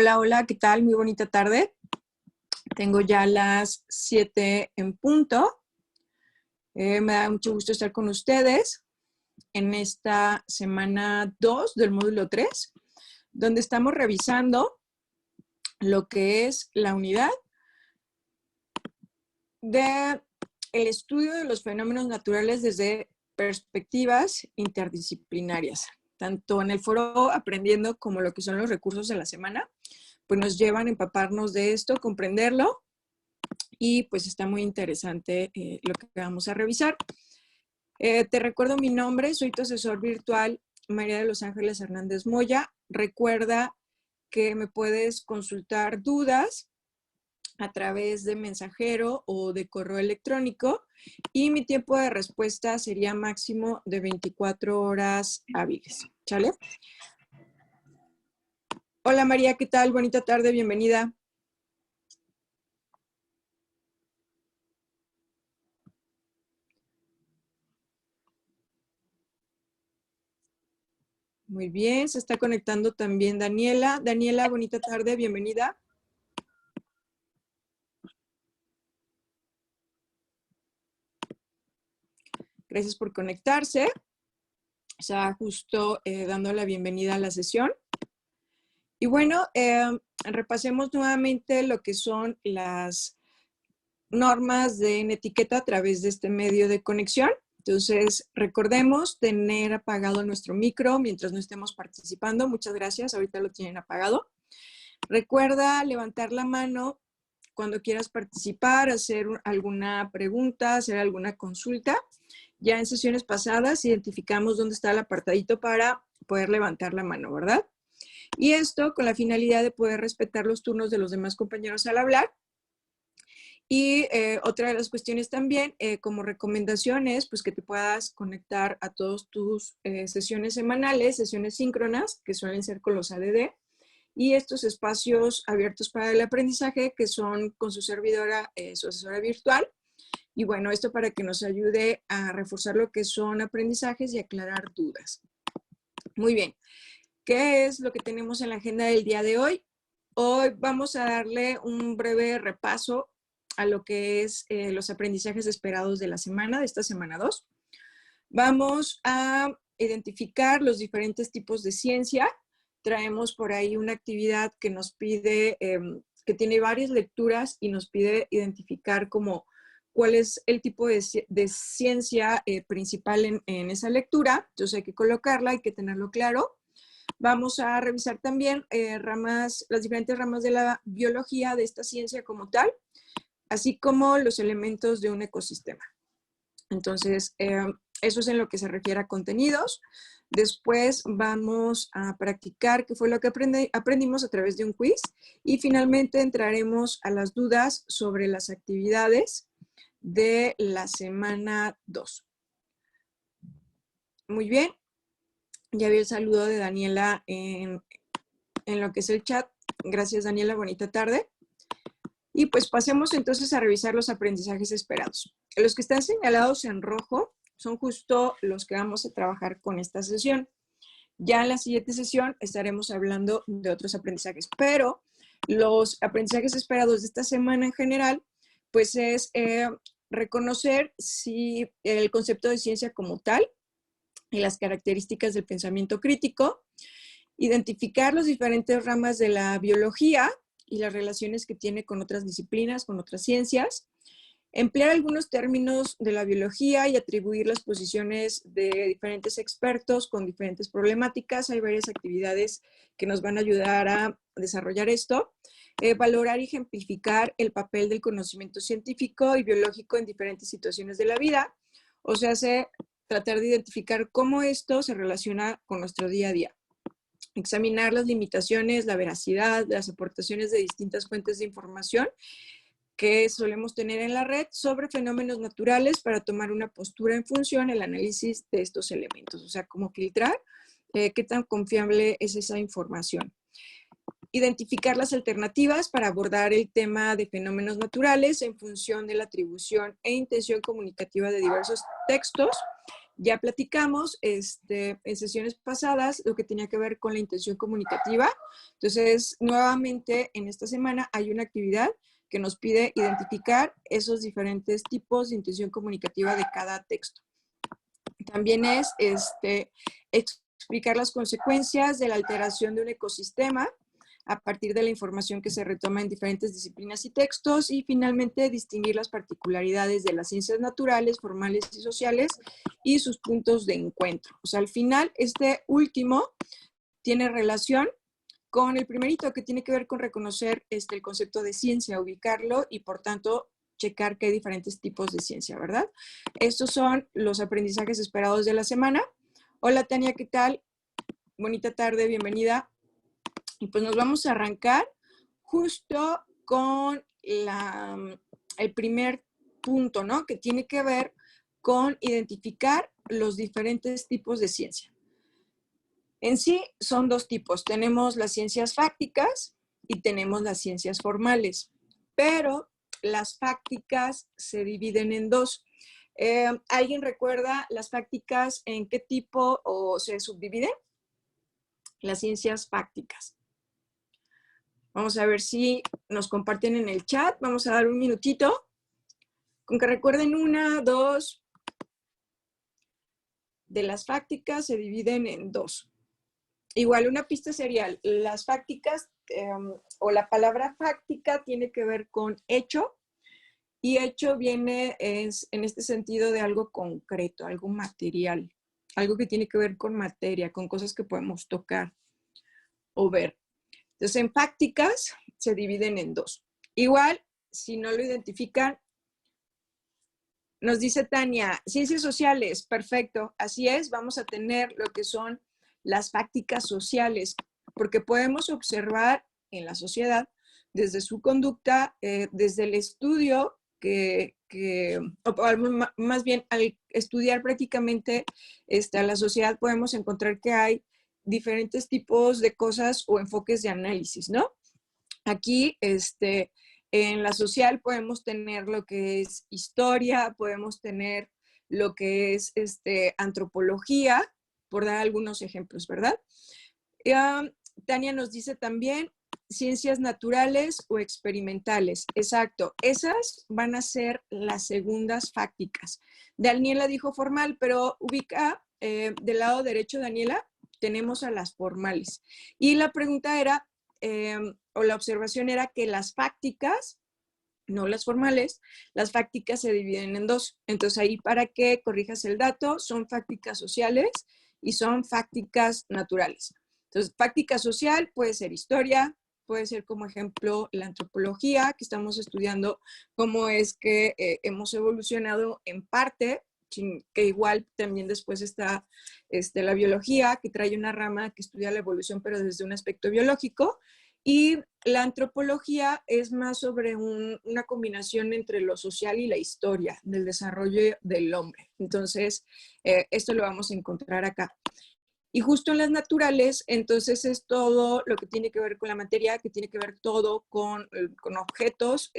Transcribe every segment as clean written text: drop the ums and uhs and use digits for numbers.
Hola, hola, ¿qué tal? Muy bonita tarde. Tengo ya las 7 en punto. Me da mucho gusto estar con ustedes en esta semana 2 del módulo 3, donde estamos revisando lo que es la unidad del estudio de los fenómenos naturales desde perspectivas interdisciplinarias, tanto en el foro Aprendiendo como lo que son los recursos de la semana, pues nos llevan a empaparnos de esto, comprenderlo, y pues está muy interesante lo que vamos a revisar. Te recuerdo mi nombre, soy tu asesor virtual, María de los Ángeles Hernández Moya. Recuerda que me puedes consultar dudas a través de mensajero o de correo electrónico y mi tiempo de respuesta sería máximo de 24 horas hábiles. ¿Sale? Hola María, ¿qué tal? Bonita tarde, bienvenida. Muy bien, se está conectando también Daniela. Daniela, bonita tarde, bienvenida. Gracias por conectarse. O sea, justo dando la bienvenida a la sesión. Y bueno, repasemos nuevamente lo que son las normas de etiqueta a través de este medio de conexión. Entonces, recordemos tener apagado nuestro micro mientras no estemos participando. Muchas gracias, ahorita lo tienen apagado. Recuerda levantar la mano cuando quieras participar, hacer alguna pregunta, hacer alguna consulta. Ya en sesiones pasadas identificamos dónde está el apartadito para poder levantar la mano, ¿verdad? Y esto con la finalidad de poder respetar los turnos de los demás compañeros al hablar. Y otra de las cuestiones también, como recomendaciones, pues que te puedas conectar a todas tus sesiones semanales, sesiones síncronas, que suelen ser con los ADD, y estos espacios abiertos para el aprendizaje, que son con su servidora, su asesora virtual. Y bueno, esto para que nos ayude a reforzar lo que son aprendizajes y aclarar dudas. Muy bien. ¿Qué es lo que tenemos en la agenda del día de hoy? Hoy vamos a darle un breve repaso a lo que es los aprendizajes esperados de la semana, de esta semana 2. Vamos a identificar los diferentes tipos de ciencia. Traemos por ahí una actividad que nos pide, que tiene varias lecturas y nos pide identificar como cuál es el tipo de ciencia principal en esa lectura. Entonces hay que colocarla, hay que tenerlo claro. Vamos a revisar también las diferentes ramas de la biología de esta ciencia como tal, así como los elementos de un ecosistema. Entonces, eso es en lo que se refiere a contenidos. Después vamos a practicar qué fue lo que aprendimos a través de un quiz. Y finalmente entraremos a las dudas sobre las actividades de la semana 2. Muy bien. Ya vi el saludo de Daniela en lo que es el chat. Gracias, Daniela. Bonita tarde. Y pues pasemos entonces a revisar los aprendizajes esperados. Los que están señalados en rojo son justo los que vamos a trabajar con esta sesión. Ya en la siguiente sesión estaremos hablando de otros aprendizajes, pero los aprendizajes esperados de esta semana en general, pues es reconocer si el concepto de ciencia como tal y las características del pensamiento crítico, identificar las diferentes ramas de la biología y las relaciones que tiene con otras disciplinas, con otras ciencias, emplear algunos términos de la biología y atribuir las posiciones de diferentes expertos con diferentes problemáticas. Hay varias actividades que nos van a ayudar a desarrollar esto. Valorar y ejemplificar el papel del conocimiento científico y biológico en diferentes situaciones de la vida. O sea, tratar de identificar cómo esto se relaciona con nuestro día a día. Examinar las limitaciones, la veracidad, las aportaciones de distintas fuentes de información que solemos tener en la red sobre fenómenos naturales para tomar una postura en función del análisis de estos elementos. O sea, cómo filtrar qué tan confiable es esa información. Identificar las alternativas para abordar el tema de fenómenos naturales en función de la atribución e intención comunicativa de diversos textos Ya platicamos en sesiones pasadas lo que tenía que ver con la intención comunicativa. Entonces, nuevamente en esta semana hay una actividad que nos pide identificar esos diferentes tipos de intención comunicativa de cada texto. También es explicar las consecuencias de la alteración de un ecosistema a partir de la información que se retoma en diferentes disciplinas y textos, y finalmente distinguir las particularidades de las ciencias naturales, formales y sociales y sus puntos de encuentro. O sea, al final, este último tiene relación con el primerito, que tiene que ver con reconocer el concepto de ciencia, ubicarlo y, por tanto, checar que hay diferentes tipos de ciencia, ¿verdad? Estos son los aprendizajes esperados de la semana. Hola, Tania, ¿qué tal? Bonita tarde, bienvenida. Y pues nos vamos a arrancar justo con el primer punto, ¿no? Que tiene que ver con identificar los diferentes tipos de ciencia. En sí son dos tipos. Tenemos las ciencias fácticas y tenemos las ciencias formales, pero las fácticas se dividen en dos. ¿Alguien recuerda las fácticas en qué tipo o se subdividen? Las ciencias fácticas. Vamos a ver si nos comparten en el chat. Vamos a dar un minutito. Con que recuerden una, dos. De las fácticas se dividen en dos. Igual, una pista sería, las fácticas o la palabra fáctica tiene que ver con hecho, y hecho viene en este sentido de algo concreto, algo material, algo que tiene que ver con materia, con cosas que podemos tocar o ver. Entonces, en fácticas se dividen en dos. Igual, si no lo identifican, nos dice Tania, ciencias sociales, perfecto, así es, vamos a tener lo que son las fácticas sociales, porque podemos observar en la sociedad desde su conducta, desde el estudio o más bien al estudiar prácticamente a la sociedad, podemos encontrar que hay diferentes tipos de cosas o enfoques de análisis, ¿no? Aquí, en la social podemos tener lo que es historia, podemos tener lo que es antropología, por dar algunos ejemplos, ¿verdad? Tania nos dice también ciencias naturales o experimentales. Exacto, esas van a ser las segundas fácticas. Daniela dijo formal, pero ubica del lado derecho, Daniela, tenemos a las formales. Y la pregunta era, o la observación era que las fácticas, no las formales, las fácticas se dividen en dos. Entonces ahí, para que corrijas el dato, son fácticas sociales y son fácticas naturales. Entonces, fáctica social puede ser historia, puede ser como ejemplo la antropología, que estamos estudiando cómo es que hemos evolucionado en parte, que igual también después está la biología, que trae una rama que estudia la evolución, pero desde un aspecto biológico. Y la antropología es más sobre una combinación entre lo social y la historia del desarrollo del hombre. Entonces, esto lo vamos a encontrar acá. Y justo en las naturales, entonces es todo lo que tiene que ver con la materia, que tiene que ver todo con objetos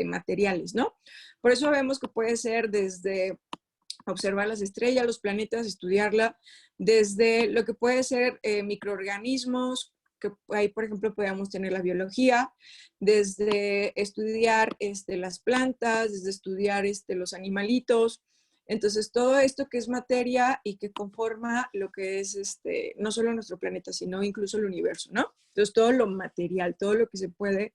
materiales, ¿no? Por eso vemos que puede ser desde observar las estrellas, los planetas, estudiarla, desde lo que puede ser microorganismos, que ahí, por ejemplo, podríamos tener la biología, desde estudiar las plantas, desde estudiar los animalitos. Entonces, todo esto que es materia y que conforma lo que es no solo nuestro planeta, sino incluso el universo, ¿no? Entonces, todo lo material, todo lo que se puede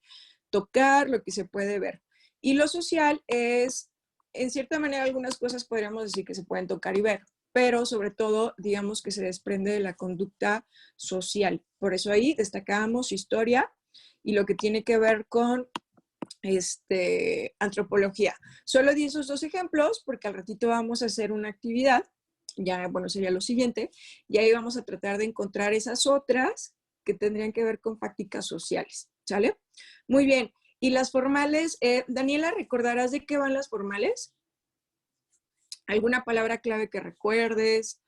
tocar, lo que se puede ver. Y lo social es, en cierta manera, algunas cosas podríamos decir que se pueden tocar y ver, pero sobre todo, digamos que se desprende de la conducta social. Por eso ahí destacábamos historia y lo que tiene que ver con antropología. Solo di esos dos ejemplos porque al ratito vamos a hacer una actividad, ya, bueno, sería lo siguiente, y ahí vamos a tratar de encontrar esas otras que tendrían que ver con fácticas sociales, ¿sale? Muy bien. Y las formales, Daniela, ¿recordarás de qué van las formales? ¿Alguna palabra clave que recuerdes?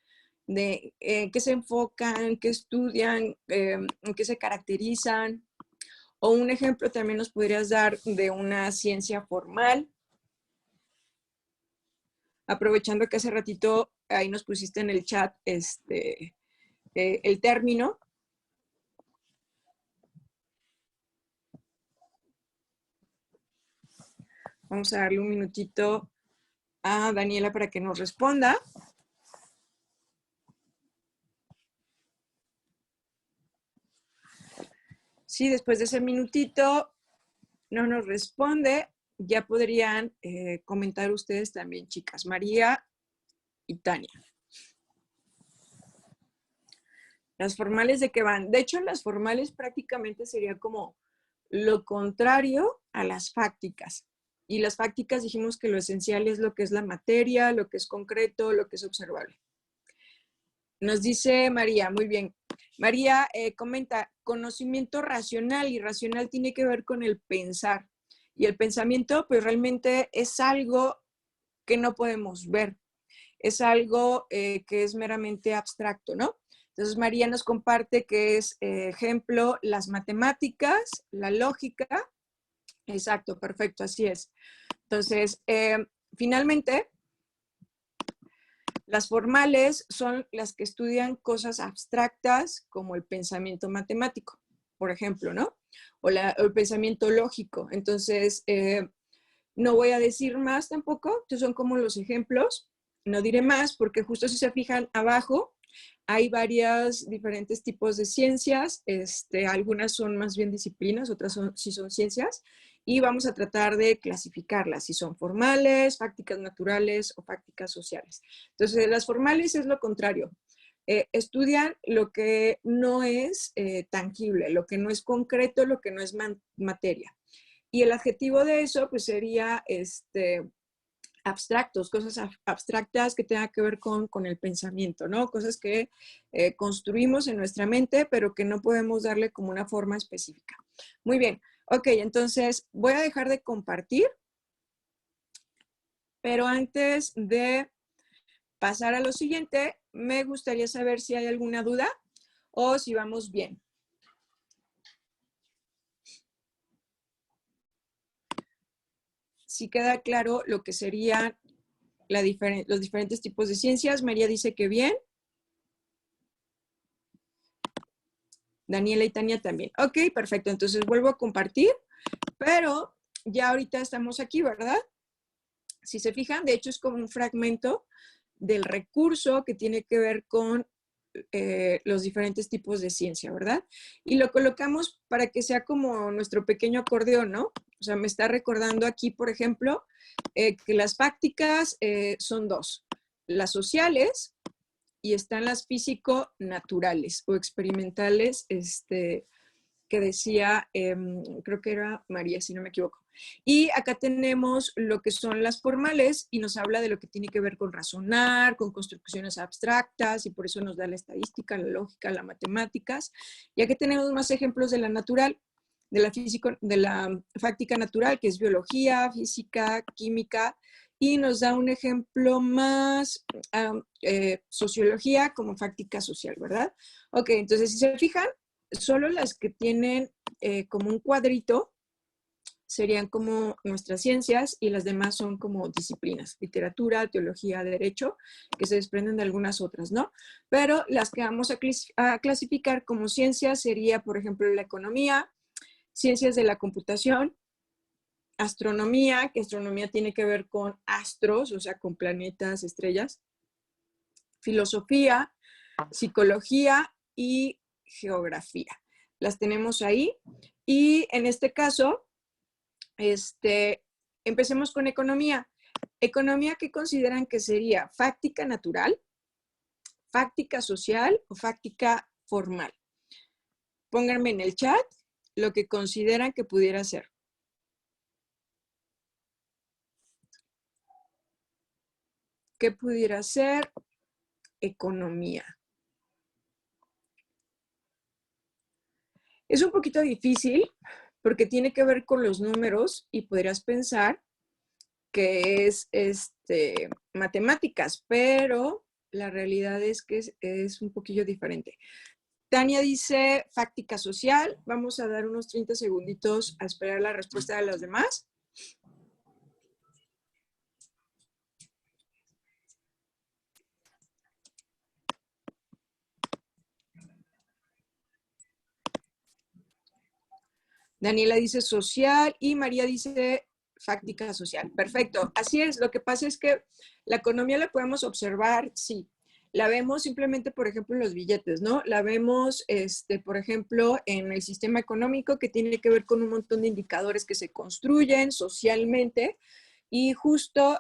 ¿De qué se enfocan, qué estudian, en qué se caracterizan? O un ejemplo también nos podrías dar de una ciencia formal, aprovechando que hace ratito ahí nos pusiste en el chat el término. Vamos a darle un minutito a Daniela para que nos responda. Sí, después de ese minutito no nos responde, ya podrían comentar ustedes también, chicas, María y Tania. Las formales, ¿de qué van? De hecho, las formales prácticamente sería como lo contrario a las fácticas. Y las fácticas dijimos que lo esencial es lo que es la materia, lo que es concreto, lo que es observable. Nos dice María, muy bien. María comenta, conocimiento racional, y racional tiene que ver con el pensar. Y el pensamiento, pues realmente es algo que no podemos ver. Es algo que es meramente abstracto, ¿no? Entonces María nos comparte que es, ejemplo, las matemáticas, la lógica. Exacto, perfecto, así es. Entonces, finalmente, las formales son las que estudian cosas abstractas como el pensamiento matemático, por ejemplo, ¿no? O el pensamiento lógico. Entonces, no voy a decir más tampoco, estos son como los ejemplos. No diré más porque justo si se fijan abajo, hay varios diferentes tipos de ciencias. Algunas son más bien disciplinas, otras sí son ciencias. Y vamos a tratar de clasificarlas, si son formales, fácticas naturales o fácticas sociales. Entonces, las formales es lo contrario. Estudian lo que no es tangible, lo que no es concreto, lo que no es materia. Y el adjetivo de eso, pues sería abstractos, cosas abstractas que tengan que ver con el pensamiento, ¿no? Cosas que construimos en nuestra mente, pero que no podemos darle como una forma específica. Muy bien. Ok, entonces voy a dejar de compartir, pero antes de pasar a lo siguiente, me gustaría saber si hay alguna duda o si vamos bien. Si queda claro lo que serían los diferentes tipos de ciencias. María dice que bien. Daniela y Tania también. Ok, perfecto. Entonces vuelvo a compartir, pero ya ahorita estamos aquí, ¿verdad? Si se fijan, de hecho es como un fragmento del recurso que tiene que ver con los diferentes tipos de ciencia, ¿verdad? Y lo colocamos para que sea como nuestro pequeño acordeón, ¿no? O sea, me está recordando aquí, por ejemplo, que las fácticas son dos. Las sociales y están las físico-naturales o experimentales, que decía, creo que era María, si no me equivoco. Y acá tenemos lo que son las formales y nos habla de lo que tiene que ver con razonar, con construcciones abstractas, y por eso nos da la estadística, la lógica, las matemáticas. Y aquí tenemos más ejemplos de la natural, de la fáctica natural, que es biología, física, química, y nos da un ejemplo más, sociología como fáctica social, ¿verdad? Ok, entonces si se fijan, solo las que tienen como un cuadrito serían como nuestras ciencias y las demás son como disciplinas, literatura, teología, derecho, que se desprenden de algunas otras, ¿no? Pero las que vamos a clasificar como ciencias sería, por ejemplo, la economía, ciencias de la computación, astronomía, que astronomía tiene que ver con astros, o sea, con planetas, estrellas, filosofía, psicología y geografía. Las tenemos ahí. Y en este caso, empecemos con economía. Economía, ¿qué consideran que sería? ¿Fáctica natural, fáctica social o fáctica formal? Pónganme en el chat lo que consideran que pudiera ser. ¿Qué pudiera ser economía? Es un poquito difícil porque tiene que ver con los números y podrías pensar que es matemáticas, pero la realidad es que es un poquillo diferente. Tania dice fáctica social. Vamos a dar unos 30 segunditos a esperar la respuesta de los demás. Daniela dice social y María dice fáctica social. Perfecto. Así es. Lo que pasa es que la economía la podemos observar, sí. La vemos simplemente, por ejemplo, en los billetes, ¿no? La vemos, por ejemplo, en el sistema económico que tiene que ver con un montón de indicadores que se construyen socialmente y justo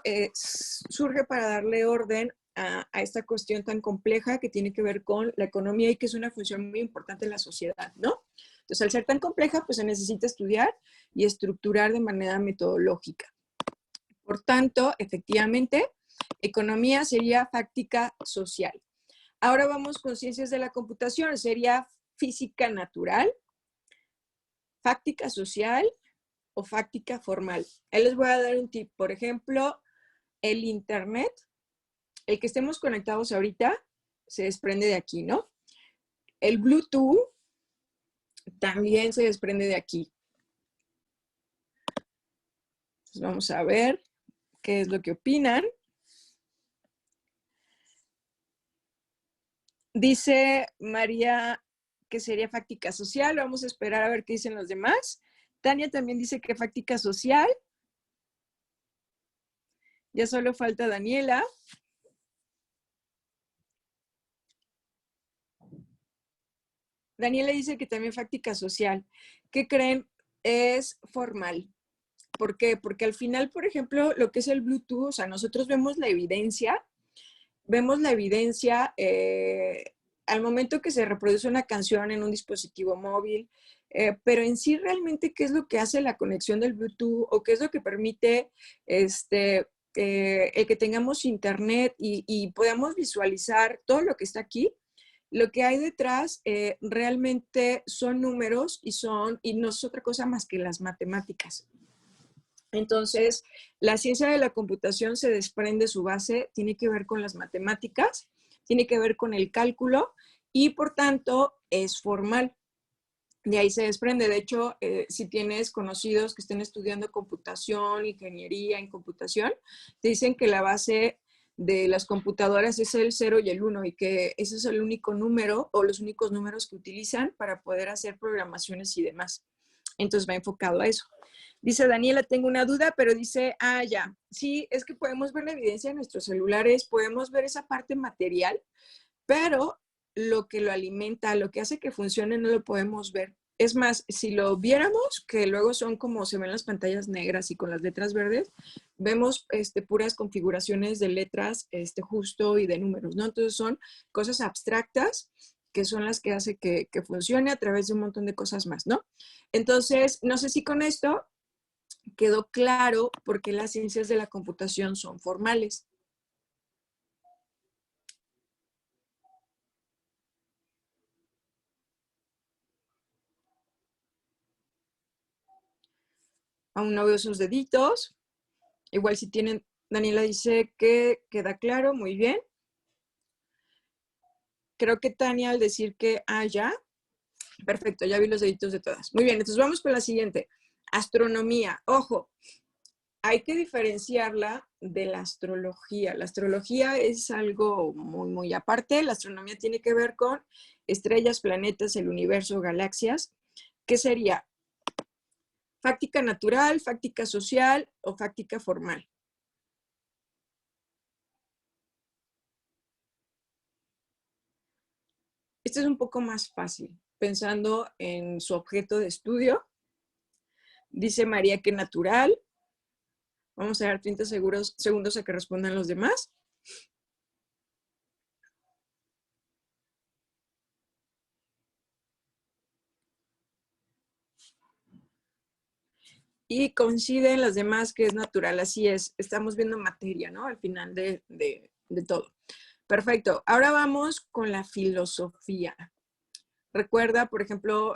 surge para darle orden a esta cuestión tan compleja que tiene que ver con la economía y que es una función muy importante en la sociedad, ¿no? Entonces, al ser tan compleja, pues se necesita estudiar y estructurar de manera metodológica. Por tanto, efectivamente, economía sería fáctica social. Ahora vamos con ciencias de la computación, sería física natural, fáctica social o fáctica formal. Ahí les voy a dar un tip. Por ejemplo, el Internet, el que estemos conectados ahorita, se desprende de aquí, ¿no? El Bluetooth también se desprende de aquí. Entonces vamos a ver qué es lo que opinan. Dice María que sería fáctica social. Vamos a esperar a ver qué dicen los demás. Tania también dice que fáctica social. Ya solo falta Daniela. Daniela dice que también fáctica social. ¿Qué creen? Es formal. ¿Por qué? Porque al final, por ejemplo, lo que es el Bluetooth, o sea, nosotros vemos la evidencia al momento que se reproduce una canción en un dispositivo móvil, pero en sí realmente qué es lo que hace la conexión del Bluetooth o qué es lo que permite el que tengamos internet y podamos visualizar todo lo que está aquí. Lo que hay detrás realmente son números y no es otra cosa más que las matemáticas. Entonces, la ciencia de la computación se desprende su base, tiene que ver con las matemáticas, tiene que ver con el cálculo y por tanto es formal. De ahí se desprende. De hecho, si tienes conocidos que estén estudiando computación, ingeniería en computación, te dicen que la base de las computadoras es el 0 y el 1 y que ese es el único número o los únicos números que utilizan para poder hacer programaciones y demás. Entonces va enfocado a eso. Dice Daniela, tengo una duda, pero dice, ya, sí, es que podemos ver la evidencia en nuestros celulares, podemos ver esa parte material, pero lo que lo alimenta, lo que hace que funcione, no lo podemos ver. Es más, si lo viéramos, que luego son como se ven las pantallas negras y con las letras verdes, vemos puras configuraciones de letras justo y de números, ¿no? Entonces son cosas abstractas que son las que hace que funcione a través de un montón de cosas más, ¿no? Entonces, no sé si con esto quedó claro por qué las ciencias de la computación son formales. Aún no veo sus deditos. Igual si tienen, Daniela dice que queda claro, muy bien. Creo que Tania al decir que ya, perfecto, ya vi los deditos de todas. Muy bien, entonces vamos con la siguiente. Astronomía, ojo, hay que diferenciarla de la astrología. La astrología es algo muy, muy aparte. La astronomía tiene que ver con estrellas, planetas, el universo, galaxias. ¿Qué sería? ¿Fáctica natural, fáctica social o fáctica formal? Este es un poco más fácil, pensando en su objeto de estudio. Dice María que natural. Vamos a dar 30 segundos a que respondan los demás. Y coinciden las demás que es natural, así es. Estamos viendo materia, ¿no? Al final de todo. Perfecto. Ahora vamos con la filosofía. Recuerda, por ejemplo,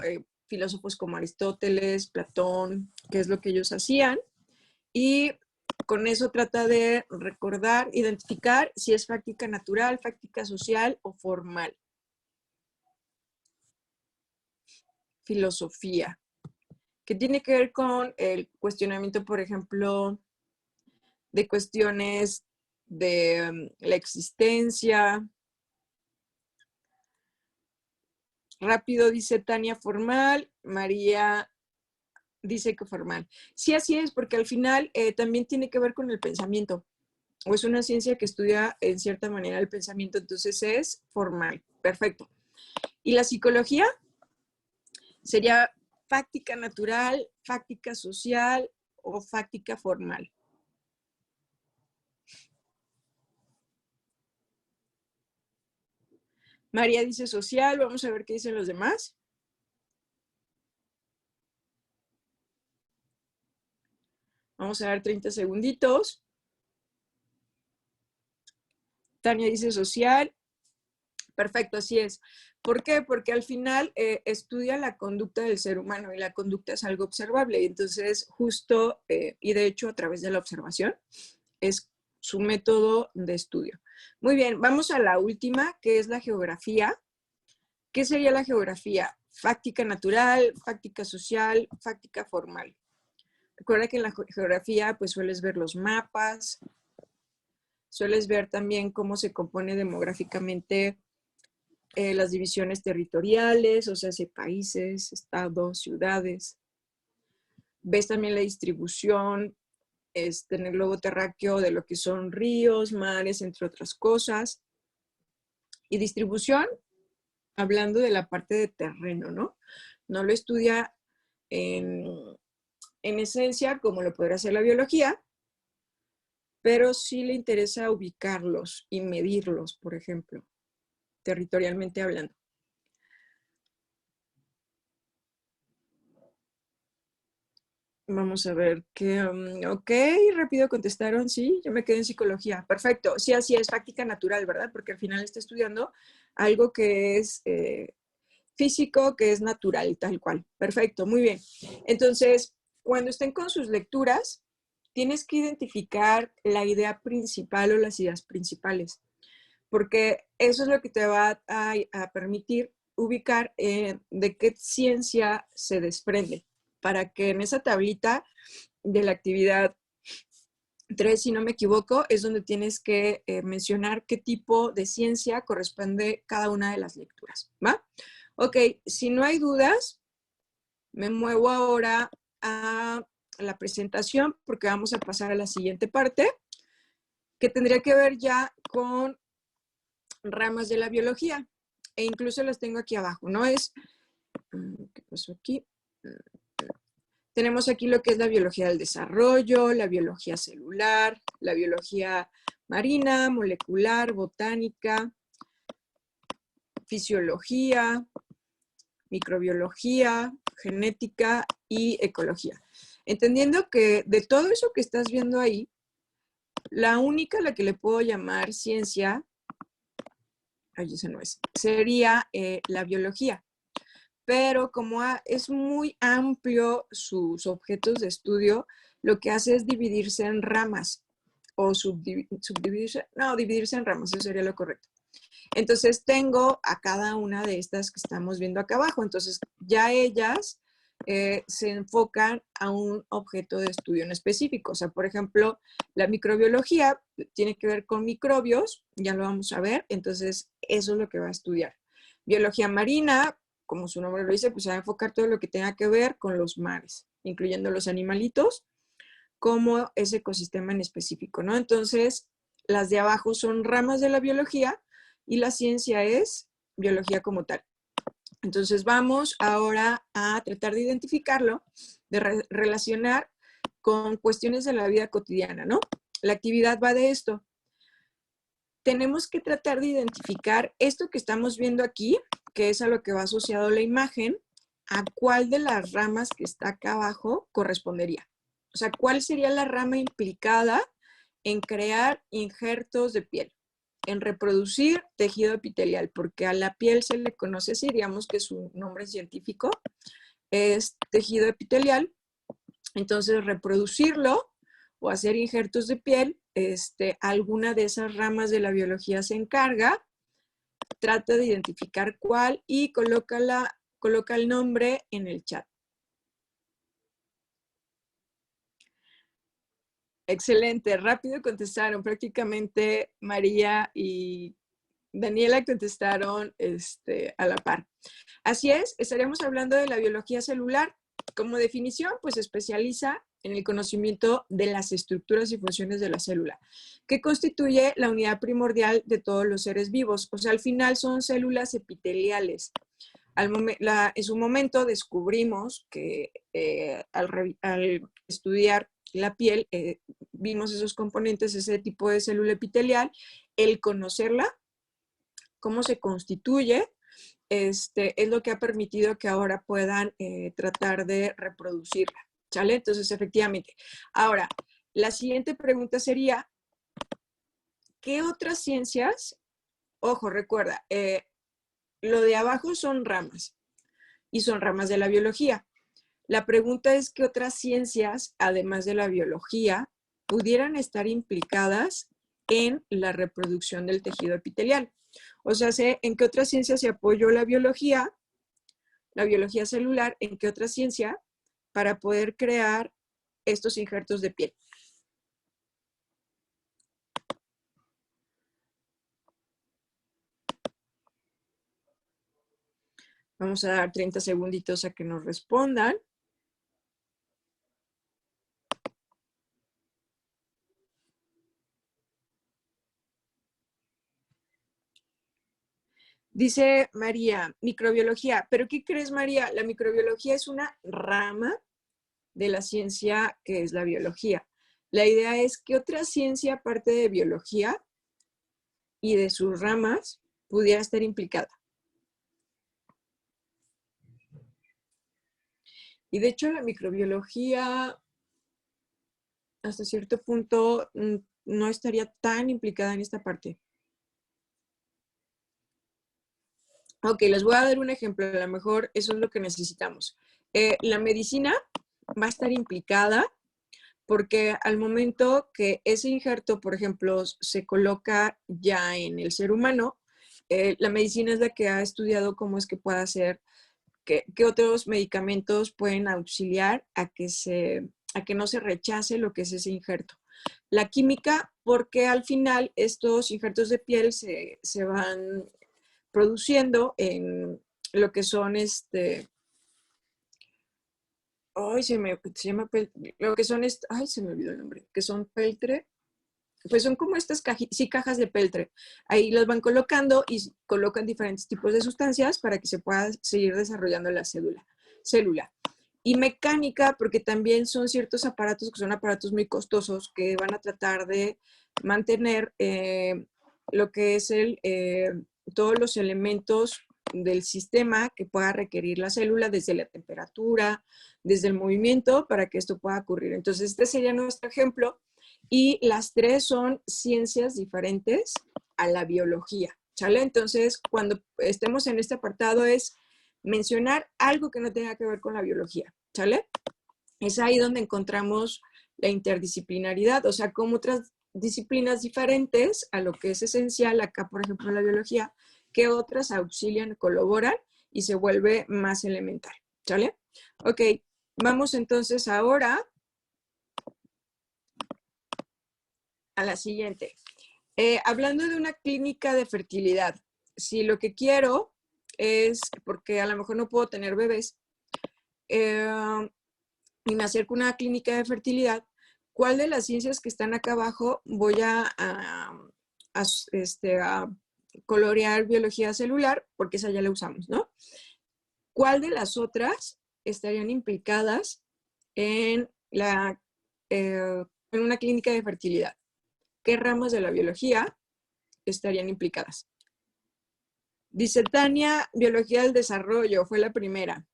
filósofos como Aristóteles, Platón, qué es lo que ellos hacían. Y con eso trata de recordar, identificar si es fáctica natural, fáctica social o formal. Filosofía, que tiene que ver con el cuestionamiento, por ejemplo, de cuestiones de la existencia. Rápido dice Tania formal, María Dice que formal. Sí, así es, porque al final también tiene que ver con el pensamiento, o es una ciencia que estudia en cierta manera el pensamiento, entonces es formal. Perfecto. ¿Y la psicología? Sería fáctica natural, fáctica social o fáctica formal. María dice social, vamos a ver qué dicen los demás. Vamos a dar 30 segunditos. Tania dice social. Perfecto, así es. ¿Por qué? Porque al final estudia la conducta del ser humano y la conducta es algo observable. Entonces, justo, y de hecho a través de la observación, es su método de estudio. Muy bien, vamos a la última, que es la geografía. ¿Qué sería la geografía? Fáctica natural, fáctica social, fáctica formal. Recuerda que en la geografía pues sueles ver los mapas, sueles ver también cómo se compone demográficamente las divisiones territoriales, o sea, países, estados, ciudades. Ves también la distribución en el globo terráqueo de lo que son ríos, mares, entre otras cosas. Y distribución, hablando de la parte de terreno, ¿no? No lo estudia en esencia como lo podrá hacer la biología, pero sí le interesa ubicarlos y medirlos, por ejemplo, territorialmente hablando. Vamos a ver qué, ok, rápido contestaron, sí, yo me quedé en psicología, perfecto, sí, así es, práctica natural, ¿verdad? Porque al final está estudiando algo que es físico, que es natural, tal cual, perfecto, muy bien. Entonces, cuando estén con sus lecturas, tienes que identificar la idea principal o las ideas principales, porque eso es lo que te va a permitir ubicar de qué ciencia se desprende, para que en esa tablita de la actividad 3, si no me equivoco, es donde tienes que mencionar qué tipo de ciencia corresponde cada una de las lecturas, ¿va? Ok, si no hay dudas, me muevo ahora a la presentación porque vamos a pasar a la siguiente parte, que tendría que ver ya con ramas de la biología. E incluso las tengo aquí abajo, ¿no? ¿Qué pasó aquí? Tenemos aquí lo que es la biología del desarrollo, la biología celular, la biología marina, molecular, botánica, fisiología, microbiología, genética y ecología. Entendiendo que de todo eso que estás viendo ahí, la única a la que le puedo llamar ciencia, ese no es, sería la biología. Pero como es muy amplio sus objetos de estudio, lo que hace es dividirse en ramas o subdividirse, no, dividirse en ramas, eso sería lo correcto. Entonces tengo a cada una de estas que estamos viendo acá abajo. Entonces ya ellas se enfocan a un objeto de estudio en específico. O sea, por ejemplo, la microbiología tiene que ver con microbios, ya lo vamos a ver. Entonces eso es lo que va a estudiar. Biología marina, como su nombre lo dice, pues se va a enfocar todo lo que tenga que ver con los mares, incluyendo los animalitos, como ese ecosistema en específico, ¿no? Entonces, las de abajo son ramas de la biología y la ciencia es biología como tal. Entonces, vamos ahora a tratar de identificarlo, de relacionar con cuestiones de la vida cotidiana, ¿no? La actividad va de esto. Tenemos que tratar de identificar esto que estamos viendo aquí, que es a lo que va asociado la imagen, a cuál de las ramas que está acá abajo correspondería. O sea, ¿cuál sería la rama implicada en crear injertos de piel? En reproducir tejido epitelial, porque a la piel se le conoce así, digamos que su nombre científico es tejido epitelial. Entonces, reproducirlo o hacer injertos de piel, alguna de esas ramas de la biología se encarga, trata de identificar cuál y coloca el nombre en el chat. Excelente, rápido contestaron. Prácticamente María y Daniela contestaron a la par. Así es, estaríamos hablando de la biología celular. como definición, pues se especializa en el conocimiento de las estructuras y funciones de la célula, que constituye la unidad primordial de todos los seres vivos. O sea, al final son células epiteliales. En su momento descubrimos que al estudiar la piel, vimos esos componentes, ese tipo de célula epitelial, el conocerla, cómo se constituye, es lo que ha permitido que ahora puedan tratar de reproducirla, ¿sale? Entonces, efectivamente. Ahora, la siguiente pregunta sería, ¿qué otras ciencias? Ojo, recuerda, lo de abajo son ramas y son ramas de la biología. La pregunta es, ¿qué otras ciencias, además de la biología, pudieran estar implicadas en la reproducción del tejido epitelial? O sea, ¿en qué otra ciencia se apoyó la biología celular, en qué otra ciencia para poder crear estos injertos de piel? Vamos a dar 30 segunditos a que nos respondan. Dice María, microbiología. ¿Pero qué crees, María? La microbiología es una rama de la ciencia que es la biología. La idea es que otra ciencia, aparte de biología y de sus ramas, pudiera estar implicada. Y de hecho, la microbiología, hasta cierto punto, no estaría tan implicada en esta parte. Ok, les voy a dar un ejemplo. A lo mejor eso es lo que necesitamos. La medicina va a estar implicada porque al momento que ese injerto, por ejemplo, se coloca ya en el ser humano, la medicina es la que ha estudiado cómo es que puede hacer, qué otros medicamentos pueden auxiliar a que no se rechace lo que es ese injerto. La química, porque al final estos injertos de piel se van produciendo en lo que son ay, se llama lo que son ay, se me olvidó el nombre, que son peltre, pues son como estas cajas de peltre. Ahí las van colocando y colocan diferentes tipos de sustancias para que se pueda seguir desarrollando la célula. Y mecánica, porque también son ciertos aparatos que son aparatos muy costosos que van a tratar de mantener lo que es todos los elementos del sistema que pueda requerir la célula, desde la temperatura, desde el movimiento, para que esto pueda ocurrir. Entonces, este sería nuestro ejemplo. Y las tres son ciencias diferentes a la biología, ¿sale? Entonces, cuando estemos en este apartado es mencionar algo que no tenga que ver con la biología, ¿sale? Es ahí donde encontramos la interdisciplinaridad, o sea, como otras disciplinas diferentes a lo que es esencial acá, por ejemplo, la biología, que otras auxilian, colaboran y se vuelve más elemental, ¿sale? Ok, vamos entonces ahora a la siguiente. Hablando de una clínica de fertilidad, si lo que quiero es, porque a lo mejor no puedo tener bebés, y me acerco a una clínica de fertilidad, ¿cuál de las ciencias que están acá abajo voy a colorear biología celular? Porque esa ya la usamos, ¿no? ¿Cuál de las otras estarían implicadas en una clínica de fertilidad? ¿Qué ramas de la biología estarían implicadas? Dice Tania, biología del desarrollo, fue la primera.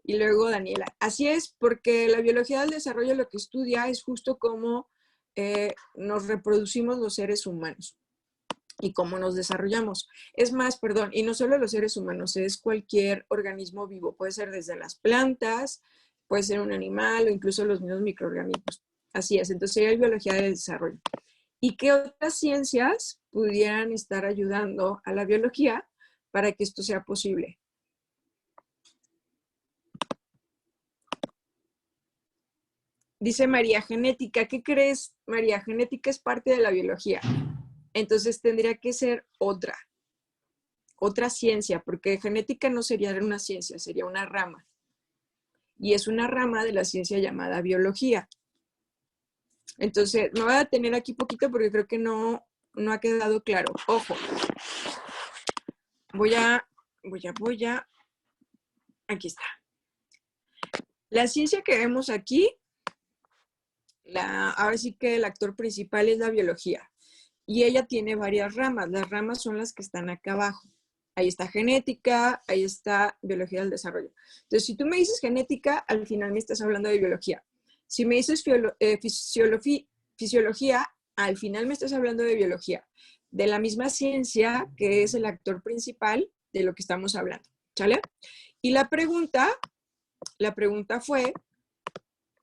Y luego Daniela. Así es, porque la biología del desarrollo lo que estudia es justo cómo nos reproducimos los seres humanos y cómo nos desarrollamos. Es más, perdón, y no solo los seres humanos, es cualquier organismo vivo. Puede ser desde las plantas, puede ser un animal o incluso los mismos microorganismos. Así es, entonces sería biología del desarrollo. ¿Y qué otras ciencias pudieran estar ayudando a la biología para que esto sea posible? Dice María Genética. ¿Qué crees, María? Genética es parte de la biología. Entonces tendría que ser otra ciencia, porque genética no sería una ciencia, sería una rama. y es una rama de la ciencia llamada biología. Entonces, me voy a detener aquí poquito porque creo que no ha quedado claro. Ojo, voy a, aquí está. La ciencia que vemos aquí, ahora sí que el actor principal es la biología. Y ella tiene varias ramas. Las ramas son las que están acá abajo. Ahí está genética, ahí está biología del desarrollo. Entonces, si tú me dices genética, al final me estás hablando de biología. Si me dices fisiología, al final me estás hablando de biología. De la misma ciencia que es el actor principal de lo que estamos hablando. ¿Sale? Y la pregunta fue,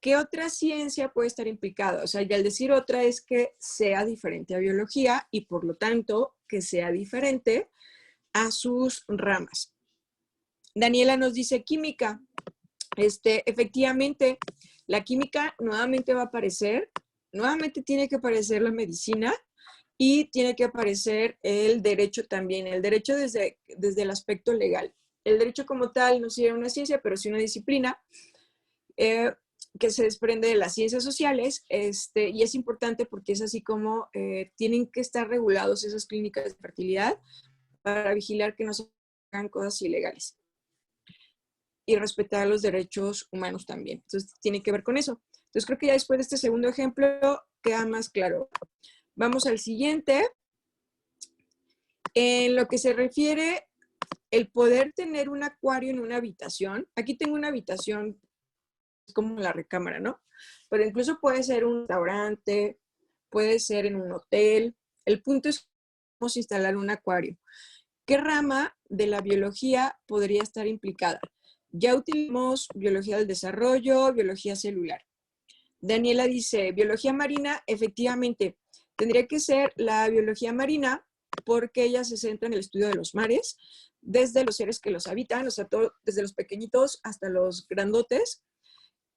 ¿qué otra ciencia puede estar implicada? O sea, y al decir otra es que sea diferente a biología y por lo tanto que sea diferente a sus ramas. Daniela nos dice química. Efectivamente, la química nuevamente va a aparecer, nuevamente tiene que aparecer la medicina y tiene que aparecer el derecho también, el derecho desde el aspecto legal. El derecho como tal no sería una ciencia, pero sí una disciplina que se desprende de las ciencias sociales, y es importante porque es así como tienen que estar regulados esas clínicas de fertilidad para vigilar que no se hagan cosas ilegales y respetar los derechos humanos también. Entonces, tiene que ver con eso. Entonces, creo que ya después de este segundo ejemplo queda más claro. Vamos al siguiente. En lo que se refiere el poder tener un acuario en una habitación. Aquí tengo una habitación como la recámara, ¿no? Pero incluso puede ser un restaurante, puede ser en un hotel. El punto es que vamos a instalar un acuario. ¿Qué rama de la biología podría estar implicada? Ya utilizamos biología del desarrollo, biología celular. Daniela dice, biología marina, efectivamente, tendría que ser la biología marina porque ella se centra en el estudio de los mares, desde los seres que los habitan, o sea, desde los pequeñitos hasta los grandotes,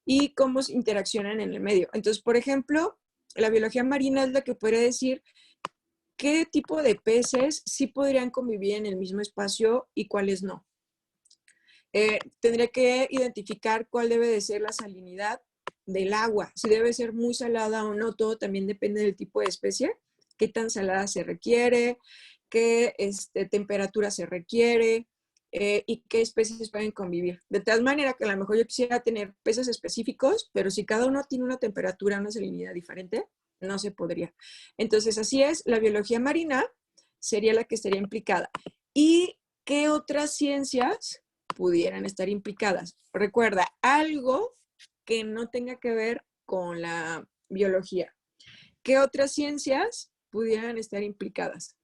y cómo interaccionan en el medio. Entonces, por ejemplo, la biología marina es la que puede decir qué tipo de peces sí podrían convivir en el mismo espacio y cuáles no. Tendría que identificar cuál debe de ser la salinidad del agua, si debe ser muy salada o no, todo también depende del tipo de especie, qué tan salada se requiere, qué temperatura se requiere y qué especies pueden convivir. De tal manera que a lo mejor yo quisiera tener peces específicos, pero si cada uno tiene una temperatura, una salinidad diferente, no se podría. Entonces, así es, la biología marina sería la que estaría implicada. ¿Y qué otras ciencias pudieran estar implicadas? Recuerda, algo que no tenga que ver con la biología. ¿Qué otras ciencias pudieran estar implicadas?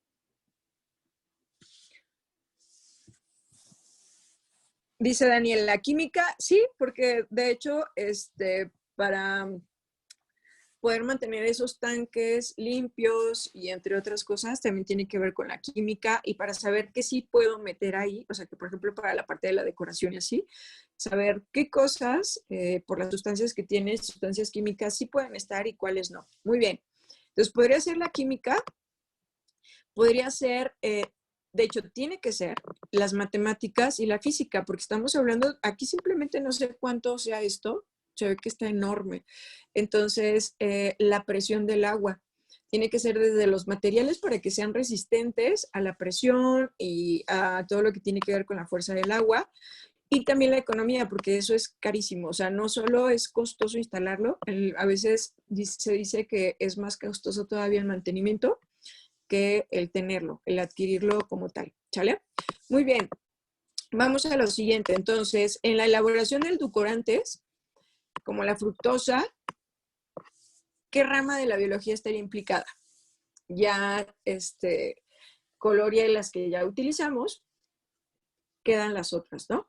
Dice Daniel, la química, sí, porque de hecho, para poder mantener esos tanques limpios y entre otras cosas, también tiene que ver con la química y para saber qué sí puedo meter ahí, o sea, que por ejemplo para la parte de la decoración y así, saber qué cosas, por las sustancias que tienen, sustancias químicas, sí pueden estar y cuáles no. Muy bien. Entonces, podría ser la química, podría ser, de hecho, tiene que ser las matemáticas y la física, porque estamos hablando, aquí simplemente no sé cuánto sea esto, se ve que está enorme. Entonces, la presión del agua tiene que ser desde los materiales para que sean resistentes a la presión y a todo lo que tiene que ver con la fuerza del agua. Y también la economía, porque eso es carísimo. O sea, no solo es costoso instalarlo, a veces se dice que es más costoso todavía el mantenimiento que el tenerlo, el adquirirlo como tal. ¿Sale? Muy bien. Vamos a lo siguiente. Entonces, en la elaboración de edulcorantes, como la fructosa, ¿qué rama de la biología estaría implicada? Ya, coloria y las que ya utilizamos, quedan las otras, ¿no?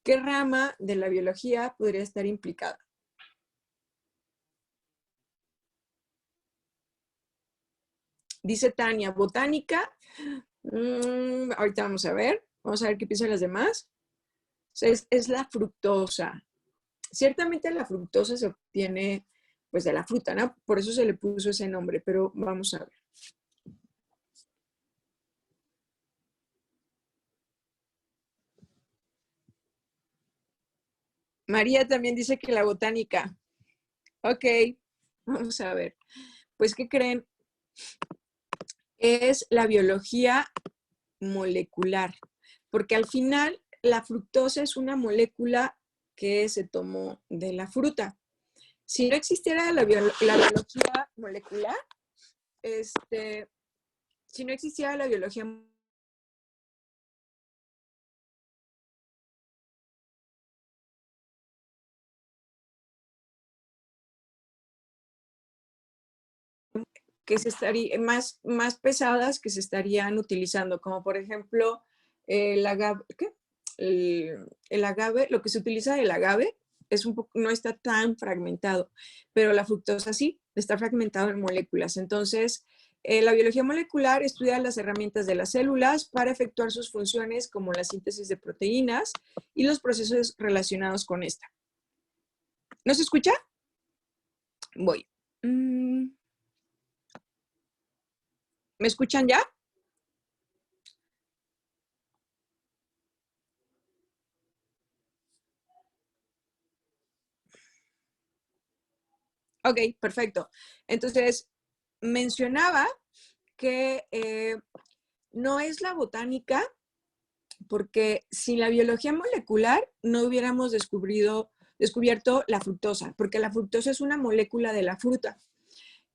¿Qué rama de la biología podría estar implicada? Dice Tania, botánica. Ahorita vamos a ver. Vamos a ver qué piensan las demás. O sea, es la fructosa. Ciertamente la fructosa se obtiene pues de la fruta, ¿no? Por eso se le puso ese nombre, pero vamos a ver. María también dice que la botánica. Ok, vamos a ver. Pues, ¿qué creen? Es la biología molecular, porque al final la fructosa es una molécula que se tomó de la fruta. Si no existiera la biología molecular, si no existiera la biología que se estarían más pesadas que se estarían utilizando, como por ejemplo el agave, ¿qué? El agave, lo que se utiliza del agave es no está tan fragmentado, pero la fructosa sí, está fragmentado en moléculas. Entonces, la biología molecular estudia las herramientas de las células para efectuar sus funciones como la síntesis de proteínas y los procesos relacionados con esta. ¿No se escucha? Voy. ¿Me escuchan ya? Ok, perfecto. Entonces, mencionaba que no es la botánica, porque sin la biología molecular no hubiéramos descubierto la fructosa, porque la fructosa es una molécula de la fruta.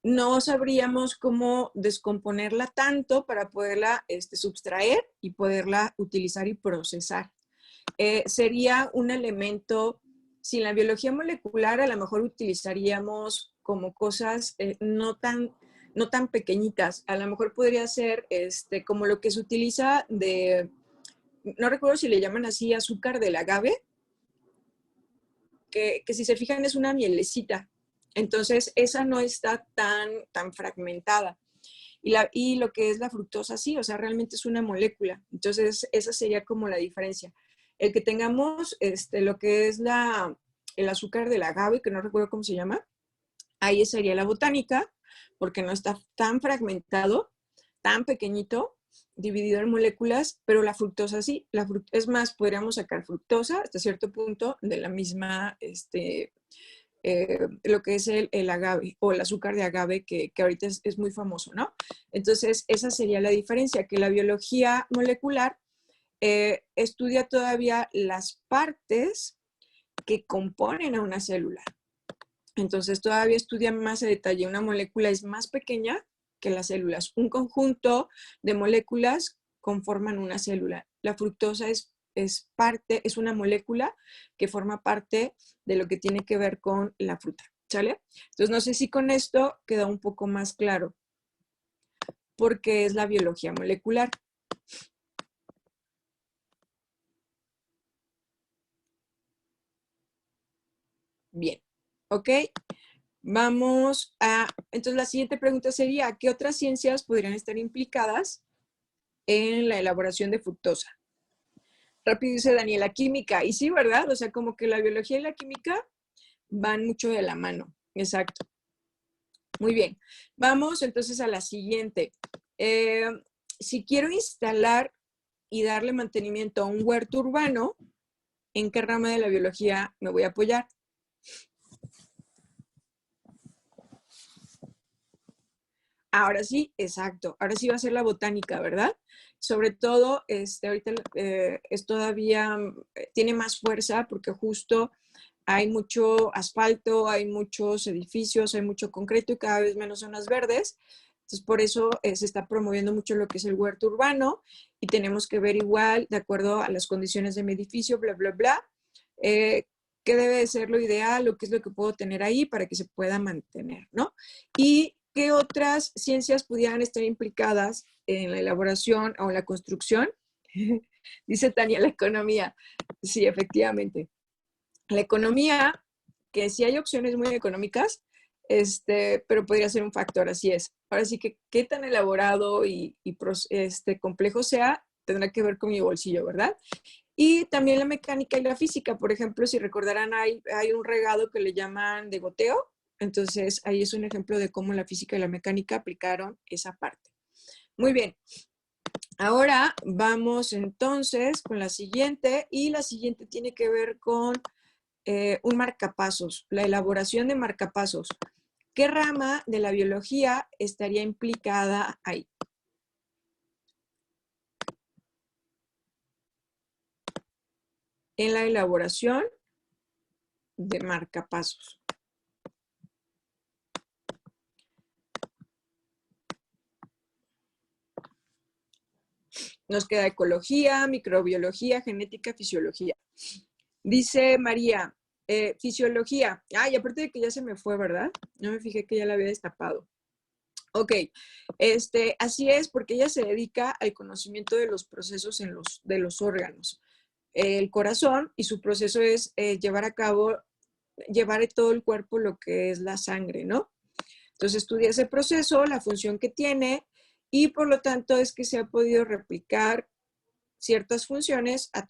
No sabríamos cómo descomponerla tanto para poderla subtraer y poderla utilizar y procesar. Sería un elemento, sin la biología molecular a lo mejor utilizaríamos como cosas no tan pequeñitas. A lo mejor podría ser como lo que se utiliza no recuerdo si le llaman así, azúcar del agave, que si se fijan es una mielecita. Entonces, esa no está tan fragmentada. Y lo que es la fructosa, sí, o sea, realmente es una molécula. Entonces, esa sería como la diferencia. El que tengamos lo que es el azúcar del agave, que no recuerdo cómo se llama, ahí sería la botánica, porque no está tan fragmentado, tan pequeñito, dividido en moléculas, pero la fructosa sí. Es más, podríamos sacar fructosa hasta cierto punto de la misma, lo que es el agave o el azúcar de agave que ahorita es muy famoso, ¿no? Entonces, esa sería la diferencia, que la biología molecular estudia todavía las partes que componen a una célula. Entonces, todavía estudia más a detalle. Una molécula es más pequeña que las células. Un conjunto de moléculas conforman una célula. La fructosa es una molécula que forma parte de lo que tiene que ver con la fruta. ¿Sale? Entonces, no sé si con esto queda un poco más claro porque es la biología molecular. Bien, ¿ok? Vamos a, entonces la siguiente pregunta sería, ¿qué otras ciencias podrían estar implicadas en la elaboración de fructosa? Rápido dice Daniela, química. Y sí, ¿verdad? O sea, como que la biología y la química van mucho de la mano. Exacto. Muy bien. Vamos entonces a la siguiente. Si quiero instalar y darle mantenimiento a un huerto urbano, ¿en qué rama de la biología me voy a apoyar? Ahora sí, exacto. Ahora sí va a ser la botánica, ¿verdad? Sobre todo, ahorita es todavía, tiene más fuerza porque justo hay mucho asfalto, hay muchos edificios, hay mucho concreto y cada vez menos zonas verdes. Entonces, por eso se está promoviendo mucho lo que es el huerto urbano y tenemos que ver igual, de acuerdo a las condiciones de mi edificio, bla, bla, bla, qué debe de ser lo ideal o qué es lo que puedo tener ahí para que se pueda mantener, ¿no? Y qué otras ciencias pudieran estar implicadas en la elaboración o en la construcción. Dice Tania, la economía. Sí, efectivamente. La economía, que sí hay opciones muy económicas, pero podría ser un factor, así es. Ahora sí que qué tan elaborado y complejo sea, tendrá que ver con mi bolsillo, ¿verdad? Y también la mecánica y la física, por ejemplo, si recordarán, hay un regado que le llaman de goteo, entonces ahí es un ejemplo de cómo la física y la mecánica aplicaron esa parte. Muy bien, ahora vamos entonces con la siguiente, y la siguiente tiene que ver con un marcapasos, la elaboración de marcapasos. ¿Qué rama de la biología estaría implicada ahí? En la elaboración de marcapasos. Nos queda ecología, microbiología, genética, fisiología. Dice María, fisiología. Ay, aparte de que ya se me fue, ¿verdad? No me fijé que ya la había destapado. Ok, así es, porque ella se dedica al conocimiento de los procesos de los órganos. El corazón, y su proceso es llevar a todo el cuerpo lo que es la sangre, ¿no? Entonces estudia ese proceso, la función que tiene, y por lo tanto es que se ha podido replicar ciertas funciones a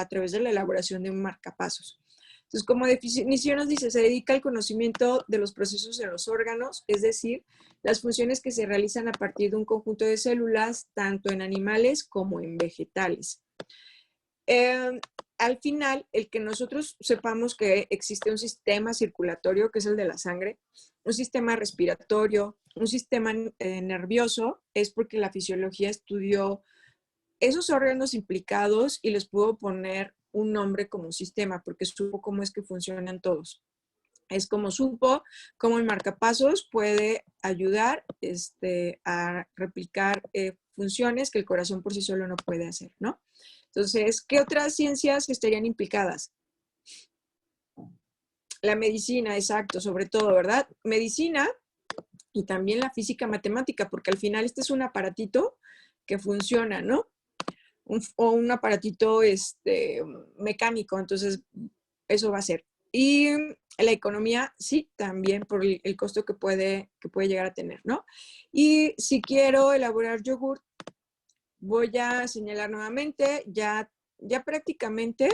través de la elaboración de un marcapasos. Entonces, como definición nos dice, se dedica al conocimiento de los procesos de los órganos, es decir, las funciones que se realizan a partir de un conjunto de células, tanto en animales como en vegetales. Al final, el que nosotros sepamos que existe un sistema circulatorio, que es el de la sangre, un sistema respiratorio, un sistema nervioso, es porque la fisiología estudió esos órganos implicados y les pudo poner un nombre como sistema, porque supo cómo es que funcionan todos. Es como supo cómo el marcapasos puede ayudar a replicar funciones que el corazón por sí solo no puede hacer, ¿no? Entonces, ¿qué otras ciencias estarían implicadas? La medicina, exacto, sobre todo, ¿verdad? Medicina y también la física matemática, porque al final este es un aparatito que funciona, ¿no? O un aparatito mecánico, entonces eso va a ser. Y la economía, sí, también por el costo que puede llegar a tener, ¿no? Y si quiero elaborar yogur, voy a señalar nuevamente, ya prácticamente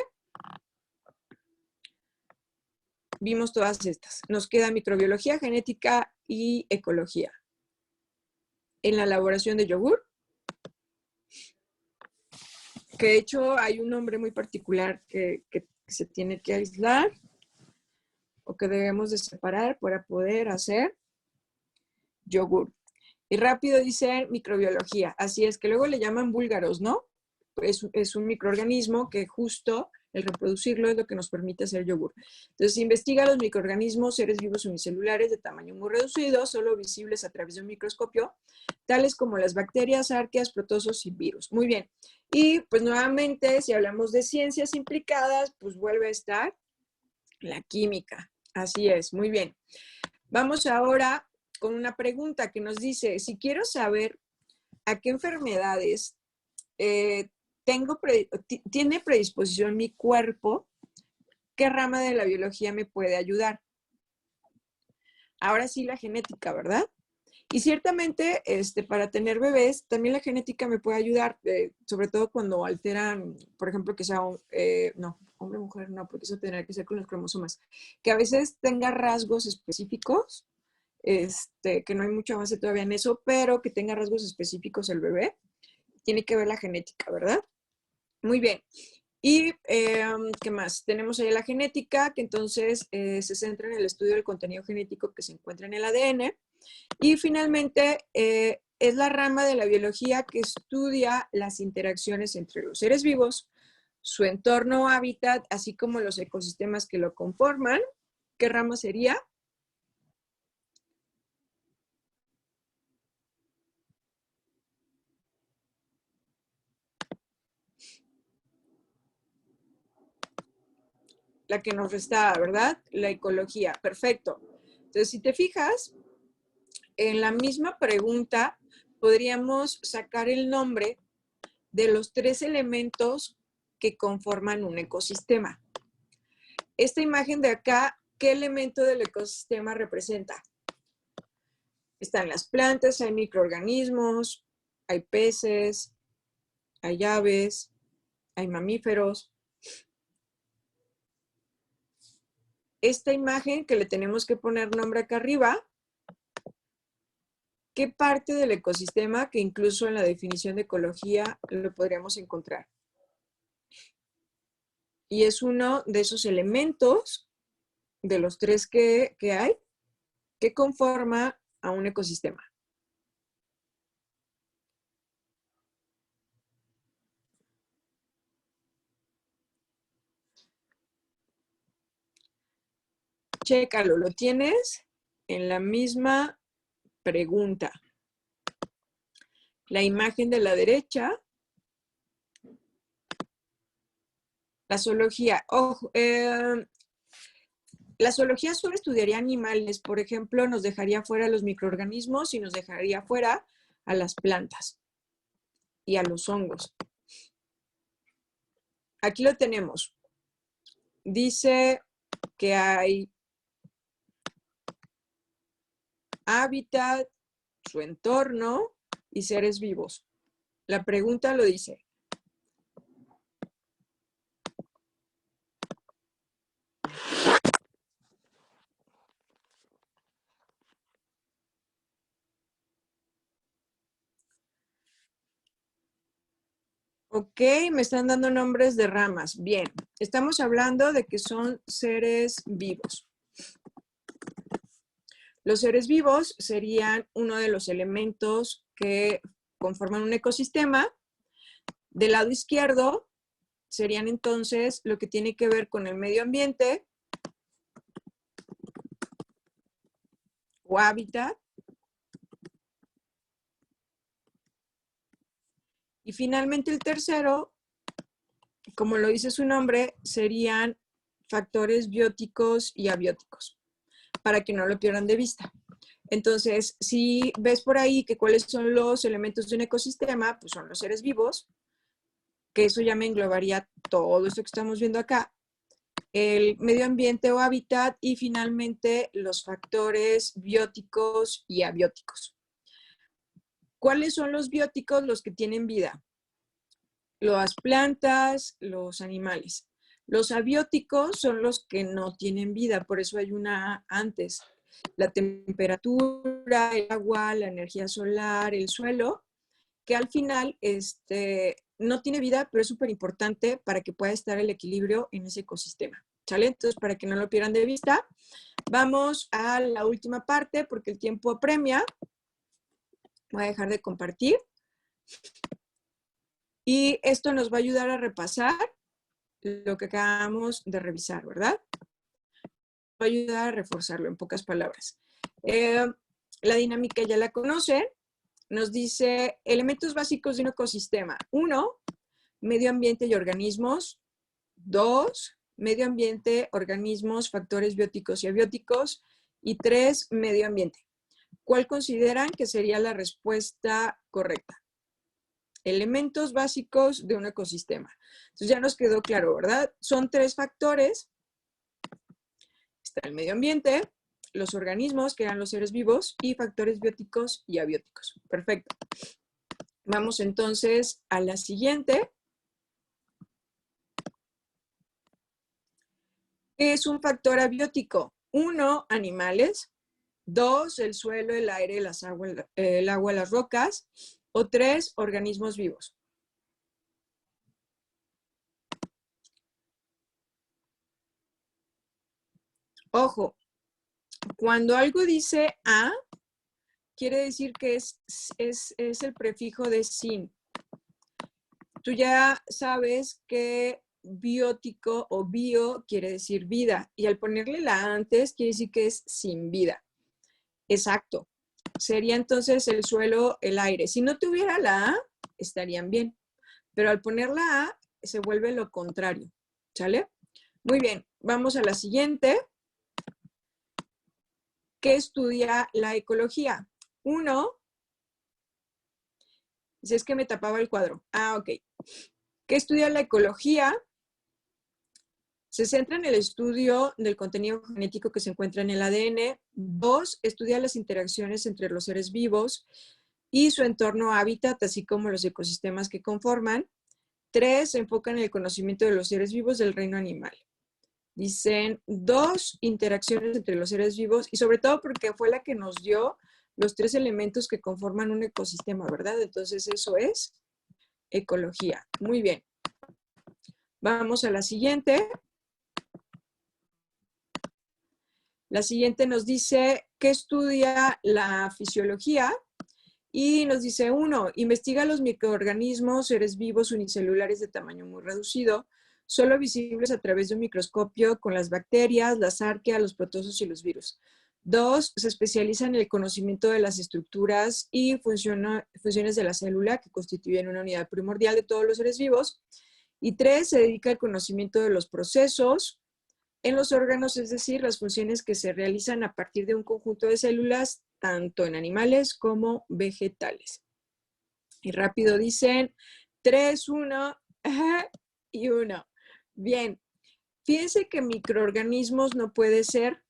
vimos todas estas. Nos queda microbiología, genética y ecología. En la elaboración de yogur, que de hecho hay un nombre muy particular que se tiene que aislar o que debemos de separar para poder hacer yogur. Y rápido dicen microbiología. Así es que luego le llaman búlgaros, ¿no? Es un microorganismo que justo el reproducirlo es lo que nos permite hacer yogur. Entonces, investiga los microorganismos, seres vivos unicelulares de tamaño muy reducido, solo visibles a través de un microscopio, tales como las bacterias, arqueas, protozoos y virus. Muy bien. Y pues nuevamente, si hablamos de ciencias implicadas, pues vuelve a estar la química. Así es, muy bien. Vamos ahora con una pregunta que nos dice, si quiero saber a qué enfermedades tiene predisposición mi cuerpo, ¿qué rama de la biología me puede ayudar? Ahora sí, la genética, ¿verdad? Y ciertamente, para tener bebés, también la genética me puede ayudar, sobre todo cuando alteran, por ejemplo, que sea, no, hombre o mujer, no, porque eso tendrá que ser con los cromosomas, que a veces tenga rasgos específicos, que no hay mucho avance todavía en eso, pero que tenga rasgos específicos el bebé, tiene que ver la genética, ¿verdad? Muy bien. Y, ¿qué más? Tenemos ahí la genética, que entonces se centra en el estudio del contenido genético que se encuentra en el ADN. Y finalmente, es la rama de la biología que estudia las interacciones entre los seres vivos, su entorno hábitat, así como los ecosistemas que lo conforman. ¿Qué rama sería? La que nos resta, ¿verdad? La ecología. Perfecto. Entonces, si te fijas, en la misma pregunta podríamos sacar el nombre de los 3 elementos que conforman un ecosistema. Esta imagen de acá, ¿qué elemento del ecosistema representa? Están las plantas, hay microorganismos, hay peces, hay aves, hay mamíferos. Esta imagen que le tenemos que poner nombre acá arriba, ¿qué parte del ecosistema que incluso en la definición de ecología lo podríamos encontrar? Y es uno de esos elementos de los tres que hay, que conforma a un ecosistema. Chécalo, lo tienes en la misma pregunta. La imagen de la derecha, la zoología. Ojo, la zoología solo estudiaría animales, por ejemplo, nos dejaría fuera a los microorganismos y nos dejaría fuera a las plantas y a los hongos. Aquí lo tenemos. Dice que hay hábitat, su entorno y seres vivos. La pregunta lo dice. Ok, me están dando nombres de ramas. Bien, estamos hablando de que son seres vivos. Los seres vivos serían uno de los elementos que conforman un ecosistema. Del lado izquierdo serían entonces lo que tiene que ver con el medio ambiente o hábitat. Y finalmente el tercero, como lo dice su nombre, serían factores bióticos y abióticos, para que no lo pierdan de vista. Entonces, si ves por ahí que cuáles son los elementos de un ecosistema, pues son los seres vivos, que eso ya me englobaría todo esto que estamos viendo acá, el medio ambiente o hábitat y finalmente los factores bióticos y abióticos. ¿Cuáles son los bióticos? Los que tienen vida. Las plantas, los animales. Los abióticos son los que no tienen vida, por eso hay una A antes. La temperatura, el agua, la energía solar, el suelo, que al final no tiene vida, pero es súper importante para que pueda estar el equilibrio en ese ecosistema. ¿Sale? Entonces, para que no lo pierdan de vista, vamos a la última parte porque el tiempo apremia. Voy a dejar de compartir. Y esto nos va a ayudar a repasar lo que acabamos de revisar, ¿verdad? Va a ayudar a reforzarlo en pocas palabras. La dinámica ya la conocen. Nos dice elementos básicos de un ecosistema. 1, medio ambiente y organismos. 2, medio ambiente, organismos, factores bióticos y abióticos. Y 3, medio ambiente. ¿Cuál consideran que sería la respuesta correcta? Elementos básicos de un ecosistema. Entonces ya nos quedó claro, ¿verdad? Son 3 factores. Está el medio ambiente, los organismos, que eran los seres vivos, y factores bióticos y abióticos. Perfecto. Vamos entonces a la siguiente. ¿Qué es un factor abiótico? 1, animales. 2, el suelo, el aire, el agua, las rocas. O 3, organismos vivos. Ojo, cuando algo dice A, quiere decir que es el prefijo de sin. Tú ya sabes que biótico o bio quiere decir vida y al ponerle la A antes quiere decir que es sin vida. Exacto. Sería entonces el suelo, el aire. Si no tuviera la A, estarían bien. Pero al poner la A, se vuelve lo contrario. ¿Sale? Muy bien. Vamos a la siguiente. ¿Qué estudia la ecología? 1. Si es que me tapaba el cuadro. Ah, ok. ¿Qué estudia la ecología? Se centra en el estudio del contenido genético que se encuentra en el ADN. 2, estudia las interacciones entre los seres vivos y su entorno hábitat, así como los ecosistemas que conforman. 3, se enfoca en el conocimiento de los seres vivos del reino animal. Dicen 2, interacciones entre los seres vivos y sobre todo porque fue la que nos dio los 3 elementos que conforman un ecosistema, ¿verdad? Entonces eso es ecología. Muy bien. Vamos a la siguiente. La siguiente nos dice, ¿qué estudia la fisiología? Y nos dice, 1, investiga los microorganismos, seres vivos unicelulares de tamaño muy reducido, solo visibles a través de un microscopio con las bacterias, las arqueas, los protozoos y los virus. 2, se especializa en el conocimiento de las estructuras y funciones de la célula que constituyen una unidad primordial de todos los seres vivos. Y 3, se dedica al conocimiento de los procesos en los órganos, es decir, las funciones que se realizan a partir de un conjunto de células, tanto en animales como vegetales. Y rápido dicen 3, 1 y 1. Bien, fíjense que microorganismos no puede ser,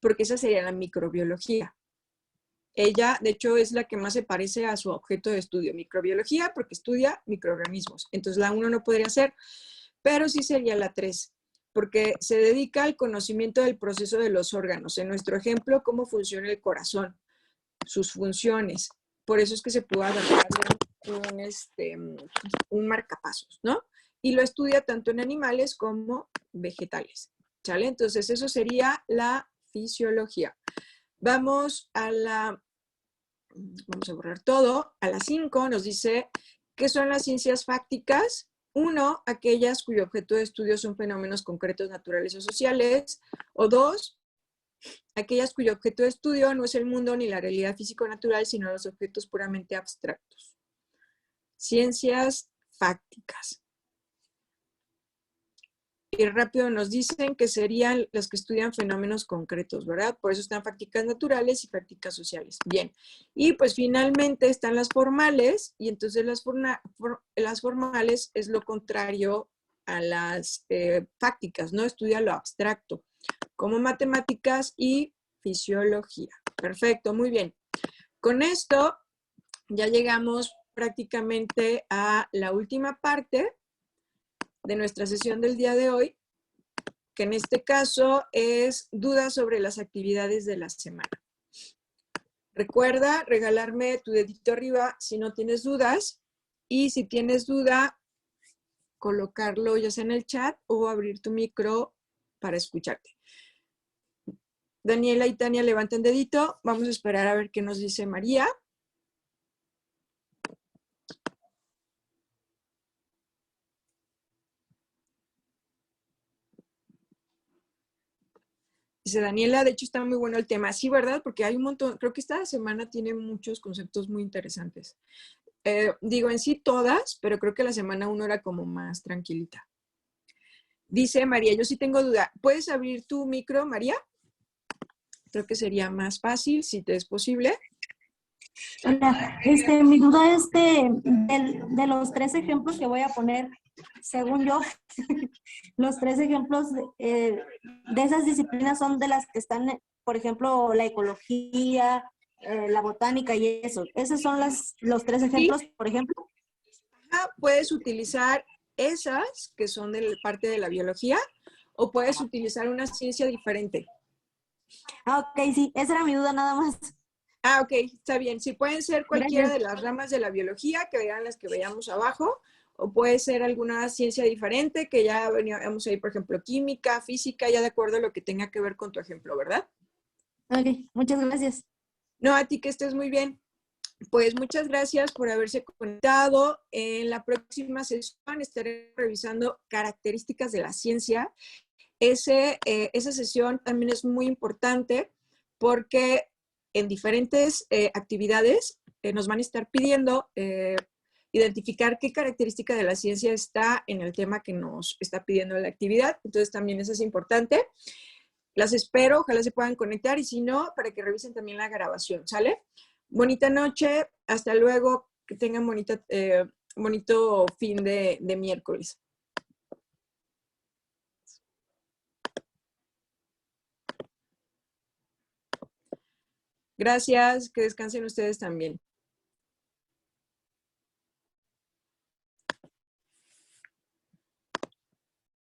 porque esa sería la microbiología. Ella, de hecho, es la que más se parece a su objeto de estudio, microbiología, porque estudia microorganismos. Entonces, la 1 no podría ser, pero sí sería la 3, porque se dedica al conocimiento del proceso de los órganos. En nuestro ejemplo, cómo funciona el corazón, sus funciones. Por eso es que se puede adaptar un marcapasos, ¿no? Y lo estudia tanto en animales como vegetales, ¿sale? Entonces, eso sería la fisiología. Vamos a borrar todo. A la 5 nos dice, ¿qué son las ciencias fácticas? 1, aquellas cuyo objeto de estudio son fenómenos concretos, naturales o sociales. O 2, aquellas cuyo objeto de estudio no es el mundo ni la realidad físico-natural, sino los objetos puramente abstractos. Ciencias fácticas. Y rápido nos dicen que serían las que estudian fenómenos concretos, ¿verdad? Por eso están fácticas naturales y fácticas sociales. Bien. Y pues finalmente están las formales, y entonces las formales es lo contrario a las fácticas, ¿no? Estudia lo abstracto, como matemáticas y fisiología. Perfecto, muy bien. Con esto ya llegamos prácticamente a la última parte de nuestra sesión del día de hoy, que en este caso es dudas sobre las actividades de la semana. Recuerda regalarme tu dedito arriba si no tienes dudas, y si tienes duda, colocarlo ya sea en el chat o abrir tu micro para escucharte. Daniela y Tania levanten dedito. Vamos a esperar a ver qué nos dice María. Dice Daniela, de hecho está muy bueno el tema. Sí, ¿verdad? Porque hay un montón, creo que esta semana tiene muchos conceptos muy interesantes. Digo en sí todas, pero creo que la semana 1 era como más tranquilita. Dice María, yo sí tengo duda. ¿Puedes abrir tu micro, María? Creo que sería más fácil, si te es posible. Hola, mi duda es de los 3 ejemplos que voy a poner, según yo, los 3 ejemplos de esas disciplinas son de las que están, por ejemplo, la ecología, la botánica y eso. ¿Esos son los 3 ejemplos, por ejemplo? Puedes utilizar esas que son de parte de la biología, o puedes utilizar una ciencia diferente. Ok, sí, esa era mi duda nada más. Ok, está bien. Sí, pueden ser cualquiera Gracias. de las ramas de la biología, que eran las que veíamos abajo, o puede ser alguna ciencia diferente, que ya veníamos ahí, por ejemplo, química, física, ya de acuerdo a lo que tenga que ver con tu ejemplo, ¿verdad? Ok, muchas gracias. No, a ti que estés muy bien. Pues muchas gracias por haberse conectado. En la próxima sesión estaré revisando características de la ciencia. Esa sesión también es muy importante porque en diferentes actividades nos van a estar pidiendo identificar qué característica de la ciencia está en el tema que nos está pidiendo la actividad. Entonces también eso es importante. Las espero, ojalá se puedan conectar, y si no, para que revisen también la grabación, ¿sale? Bonita noche, hasta luego, que tengan bonito fin de miércoles. Gracias, que descansen ustedes también.